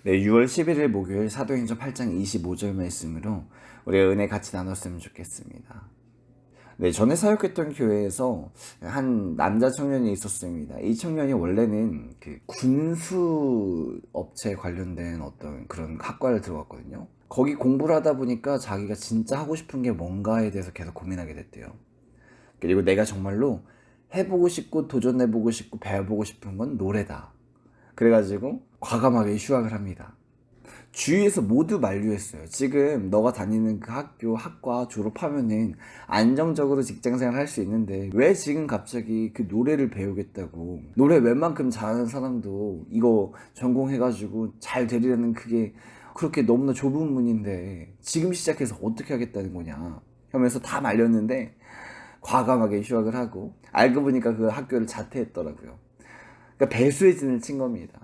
네, 6월 11일 목요일 사도행전 8장 25절 말씀으로 우리 은혜 같이 나눴으면 좋겠습니다. 네, 전에 사역했던 교회에서 한 남자 청년이 있었습니다. 이 청년이 원래는 그 군수 업체 관련된 어떤 그런 학과를 들어갔거든요. 거기 공부를 하다 보니까 자기가 진짜 하고 싶은 게 뭔가에 대해서 계속 고민하게 됐대요. 그리고 내가 정말로 해보고 싶고 도전해보고 싶고 배워보고 싶은 건 노래다. 그래가지고 과감하게 휴학을 합니다. 주위에서 모두 만류했어요. 지금 너가 다니는 그 학교, 학과 졸업하면은 안정적으로 직장생활 할 수 있는데 왜 지금 갑자기 그 노래를 배우겠다고. 노래 웬만큼 잘하는 사람도 이거 전공해가지고 잘 되려는 그게 그렇게 너무나 좁은 문인데 지금 시작해서 어떻게 하겠다는 거냐 하면서 다 말렸는데 과감하게 휴학을 하고 알고 보니까 그 학교를 자퇴했더라고요. 그러니까 배수의 진을 친 겁니다.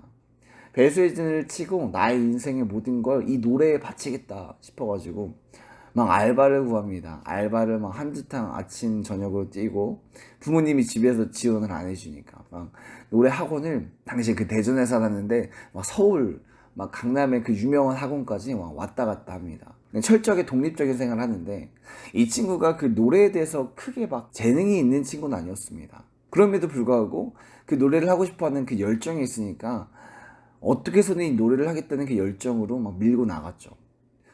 배수의 진을 치고 나의 인생의 모든 걸 이 노래에 바치겠다 싶어가지고 막 알바를 구합니다. 알바를 막 한주탕 아침 저녁으로 뛰고 부모님이 집에서 지원을 안 해주니까 막 노래 학원을 당시에 그 대전에 살았는데 막 서울 막 강남의 그 유명한 학원까지 막 왔다 갔다 합니다. 철저하게 독립적인 생활을 하는데 이 친구가 그 노래에 대해서 크게 막 재능이 있는 친구는 아니었습니다. 그럼에도 불구하고 그 노래를 하고 싶어하는 그 열정이 있으니까 어떻게 해서든 이 노래를 하겠다는 그 열정으로 막 밀고 나갔죠.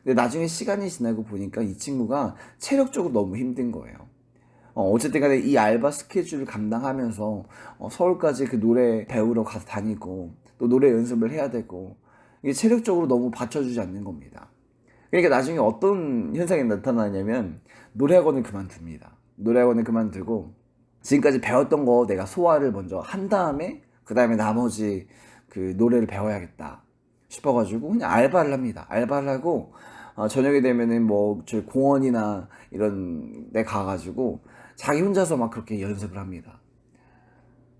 근데 나중에 시간이 지나고 보니까 이 친구가 체력적으로 너무 힘든 거예요. 어쨌든 간에 이 알바 스케줄을 감당하면서 서울까지 그 노래 배우러 가서 다니고 또 노래 연습을 해야 되고 이게 체력적으로 너무 받쳐주지 않는 겁니다. 그러니까 나중에 어떤 현상이 나타나냐면 노래학원을 그만둡니다. 노래학원을 그만두고 지금까지 배웠던 거 내가 소화를 먼저 한 다음에 그 다음에 나머지 그 노래를 배워야겠다 싶어가지고 그냥 알바를 합니다. 알바를 하고 저녁에 되면은 뭐 저희 공원이나 이런 데 가가지고 자기 혼자서 막 그렇게 연습을 합니다.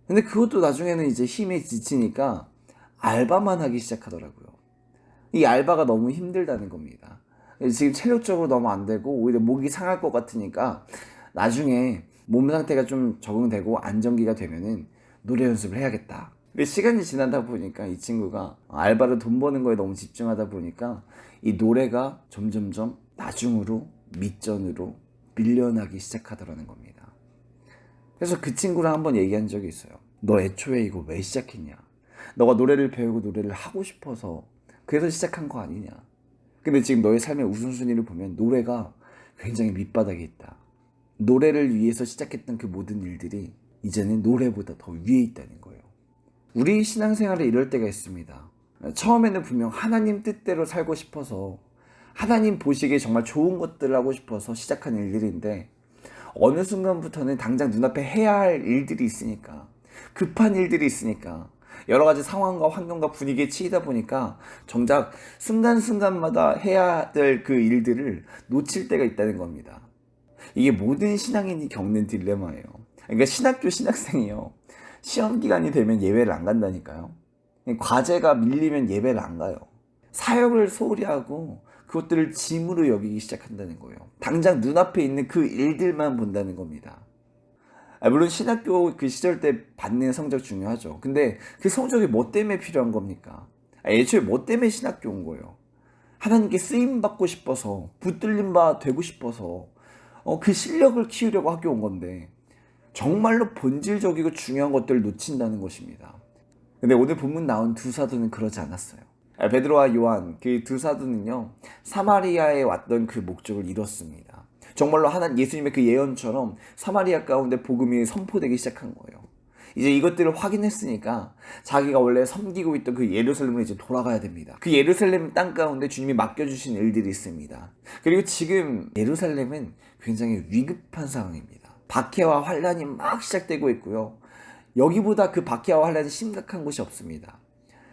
근데 그것도 나중에는 이제 힘에 지치니까 알바만 하기 시작하더라고요. 이 알바가 너무 힘들다는 겁니다. 지금 체력적으로 너무 안 되고 오히려 목이 상할 것 같으니까 나중에 몸 상태가 좀 적응되고 안정기가 되면은 노래 연습을 해야겠다. 근데 시간이 지나다 보니까 이 친구가 알바로 돈 버는 거에 너무 집중하다 보니까 이 노래가 점점점 나중으로 밑전으로 밀려나기 시작하더라는 겁니다. 그래서 그 친구랑 한번 얘기한 적이 있어요. 너 애초에 이거 왜 시작했냐? 너가 노래를 배우고 노래를 하고 싶어서 그래서 시작한 거 아니냐? 근데 지금 너의 삶의 우선순위를 보면 노래가 굉장히 밑바닥에 있다. 노래를 위해서 시작했던 그 모든 일들이 이제는 노래보다 더 위에 있다는 거예요. 우리 신앙생활에 이럴 때가 있습니다. 처음에는 분명 하나님 뜻대로 살고 싶어서 하나님 보시기에 정말 좋은 것들을 하고 싶어서 시작한 일들인데 어느 순간부터는 당장 눈앞에 해야 할 일들이 있으니까 급한 일들이 있으니까 여러 가지 상황과 환경과 분위기에 치이다 보니까 정작 순간순간마다 해야 될 그 일들을 놓칠 때가 있다는 겁니다. 이게 모든 신앙인이 겪는 딜레마예요. 그러니까 신학교 신학생이요. 시험 기간이 되면 예배를 안 간다니까요. 과제가 밀리면 예배를 안 가요. 사역을 소홀히 하고 그것들을 짐으로 여기기 시작한다는 거예요. 당장 눈앞에 있는 그 일들만 본다는 겁니다. 물론 신학교 그 시절 때 받는 성적 중요하죠. 근데 그 성적이 뭐 때문에 필요한 겁니까? 애초에 뭐 때문에 신학교 온 거예요? 하나님께 쓰임 받고 싶어서 붙들림 바 되고 싶어서 그 실력을 키우려고 학교 온 건데 정말로 본질적이고 중요한 것들을 놓친다는 것입니다. 근데 오늘 본문 나온 두 사도는 그러지 않았어요. 베드로와 요한 그 두 사도는요 사마리아에 왔던 그 목적을 이뤘습니다. 정말로 예수님의 그 예언처럼 사마리아 가운데 복음이 선포되기 시작한 거예요. 이제 이것들을 확인했으니까 자기가 원래 섬기고 있던 그 예루살렘으로 이제 돌아가야 됩니다. 그 예루살렘 땅 가운데 주님이 맡겨주신 일들이 있습니다. 그리고 지금 예루살렘은 굉장히 위급한 상황입니다. 박해와 환란이 막 시작되고 있고요. 여기보다 그 박해와 환란이 심각한 곳이 없습니다.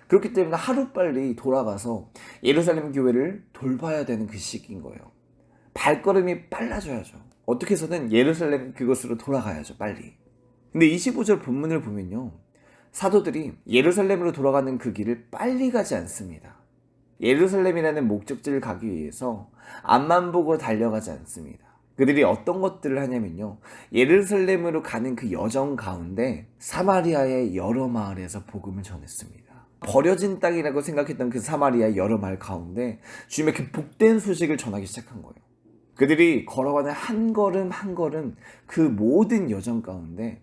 그렇기 때문에 하루빨리 돌아가서 예루살렘 교회를 돌봐야 되는 그 시기인 거예요. 발걸음이 빨라져야죠. 어떻게 해서든 예루살렘 그것으로 돌아가야죠, 빨리. 근데 25절 본문을 보면요. 사도들이 예루살렘으로 돌아가는 그 길을 빨리 가지 않습니다. 예루살렘이라는 목적지를 가기 위해서 앞만 보고 달려가지 않습니다. 그들이 어떤 것들을 하냐면요. 예루살렘으로 가는 그 여정 가운데 사마리아의 여러 마을에서 복음을 전했습니다. 버려진 땅이라고 생각했던 그 사마리아 여러 마을 가운데 주님의 그 복된 소식을 전하기 시작한 거예요. 그들이 걸어가는 한 걸음 한 걸음 그 모든 여정 가운데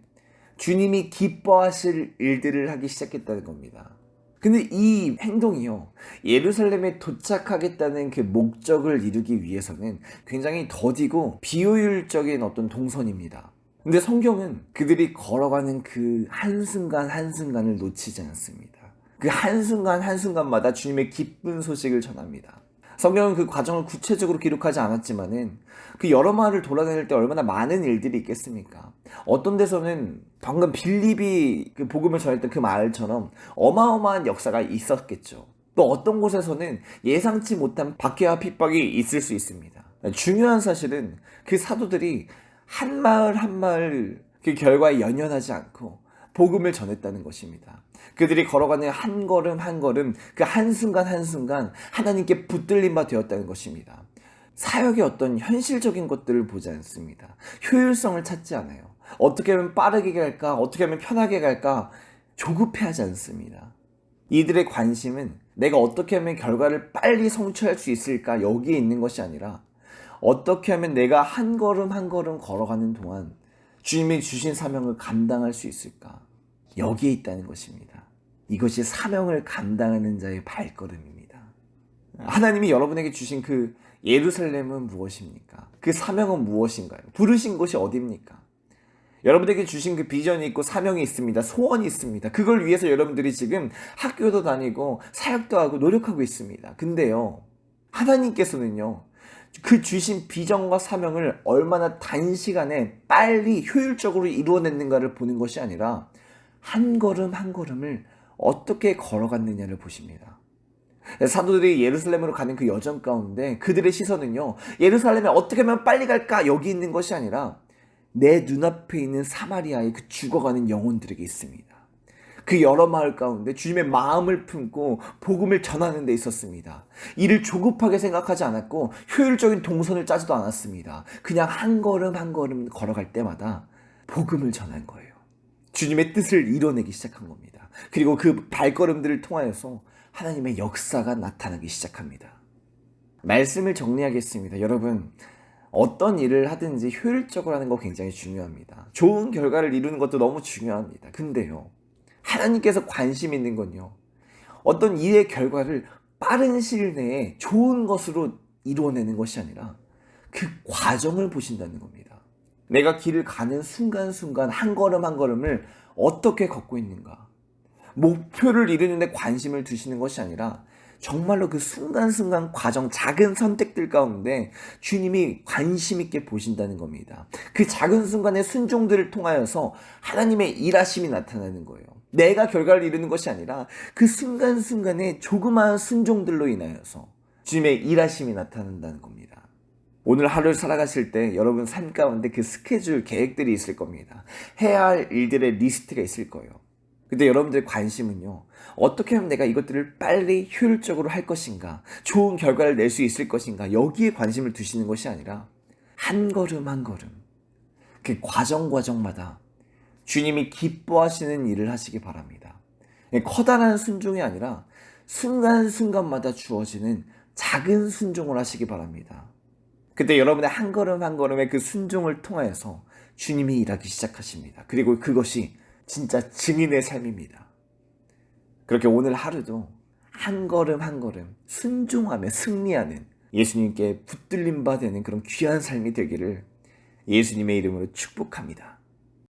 주님이 기뻐하실 일들을 하기 시작했다는 겁니다. 근데 이 행동이요, 예루살렘에 도착하겠다는 그 목적을 이루기 위해서는 굉장히 더디고 비효율적인 어떤 동선입니다. 근데 성경은 그들이 걸어가는 그 한순간 한순간을 놓치지 않습니다. 그 한순간 한순간마다 주님의 기쁜 소식을 전합니다. 성경은 그 과정을 구체적으로 기록하지 않았지만은 그 여러 마을을 돌아다닐 때 얼마나 많은 일들이 있겠습니까? 어떤 데서는 방금 빌립이 그 복음을 전했던 그 마을처럼 어마어마한 역사가 있었겠죠. 또 어떤 곳에서는 예상치 못한 박해와 핍박이 있을 수 있습니다. 중요한 사실은 그 사도들이 한 마을 한 마을 그 결과에 연연하지 않고 복음을 전했다는 것입니다. 그들이 걸어가는 한 걸음 한 걸음 그 한순간 한순간 하나님께 붙들림 바 되었다는 것입니다. 사역의 어떤 현실적인 것들을 보지 않습니다. 효율성을 찾지 않아요. 어떻게 하면 빠르게 갈까? 어떻게 하면 편하게 갈까? 조급해하지 않습니다. 이들의 관심은 내가 어떻게 하면 결과를 빨리 성취할 수 있을까? 여기에 있는 것이 아니라 어떻게 하면 내가 한 걸음 한 걸음 걸어가는 동안 주님이 주신 사명을 감당할 수 있을까? 여기에 있다는 것입니다. 이것이 사명을 감당하는 자의 발걸음입니다. 하나님이 여러분에게 주신 그 예루살렘은 무엇입니까? 그 사명은 무엇인가요? 부르신 곳이 어디입니까? 여러분에게 주신 그 비전이 있고 사명이 있습니다. 소원이 있습니다. 그걸 위해서 여러분들이 지금 학교도 다니고 사역도 하고 노력하고 있습니다. 근데요, 하나님께서는요, 그 주신 비전과 사명을 얼마나 단시간에 빨리 효율적으로 이루어냈는가를 보는 것이 아니라 한 걸음 한 걸음을 어떻게 걸어갔느냐를 보십니다. 사도들이 예루살렘으로 가는 그 여정 가운데 그들의 시선은요, 예루살렘에 어떻게 하면 빨리 갈까 여기 있는 것이 아니라 내 눈앞에 있는 사마리아의 그 죽어가는 영혼들에게 있습니다. 그 여러 마을 가운데 주님의 마음을 품고 복음을 전하는 데 있었습니다. 이를 조급하게 생각하지 않았고 효율적인 동선을 짜지도 않았습니다. 그냥 한 걸음 한 걸음 걸어갈 때마다 복음을 전한 거예요. 주님의 뜻을 이뤄내기 시작한 겁니다. 그리고 그 발걸음들을 통하여서 하나님의 역사가 나타나기 시작합니다. 말씀을 정리하겠습니다. 여러분, 어떤 일을 하든지 효율적으로 하는 거 굉장히 중요합니다. 좋은 결과를 이루는 것도 너무 중요합니다. 근데요, 하나님께서 관심 있는 건요, 어떤 일의 결과를 빠른 시일 내에 좋은 것으로 이루어내는 것이 아니라 그 과정을 보신다는 겁니다. 내가 길을 가는 순간순간 한 걸음 한 걸음을 어떻게 걷고 있는가, 목표를 이루는 데 관심을 두시는 것이 아니라 정말로 그 순간순간 과정, 작은 선택들 가운데 주님이 관심 있게 보신다는 겁니다. 그 작은 순간의 순종들을 통하여서 하나님의 일하심이 나타나는 거예요. 내가 결과를 이루는 것이 아니라 그 순간순간의 조그마한 순종들로 인하여서 주님의 일하심이 나타난다는 겁니다. 오늘 하루를 살아가실 때 여러분 삶 가운데 그 스케줄, 계획들이 있을 겁니다. 해야 할 일들의 리스트가 있을 거예요. 근데 여러분들의 관심은요, 어떻게 하면 내가 이것들을 빨리 효율적으로 할 것인가, 좋은 결과를 낼 수 있을 것인가, 여기에 관심을 두시는 것이 아니라 한 걸음 한 걸음 그 과정마다 주님이 기뻐하시는 일을 하시기 바랍니다. 커다란 순종이 아니라 순간순간마다 주어지는 작은 순종을 하시기 바랍니다. 그때 여러분의 한 걸음 한 걸음의 그 순종을 통하여서 주님이 일하기 시작하십니다. 그리고 그것이 진짜 증인의 삶입니다. 그렇게 오늘 하루도 한 걸음 한 걸음 순종하며 승리하는 예수님께 붙들림 바 되는 그런 귀한 삶이 되기를 예수님의 이름으로 축복합니다.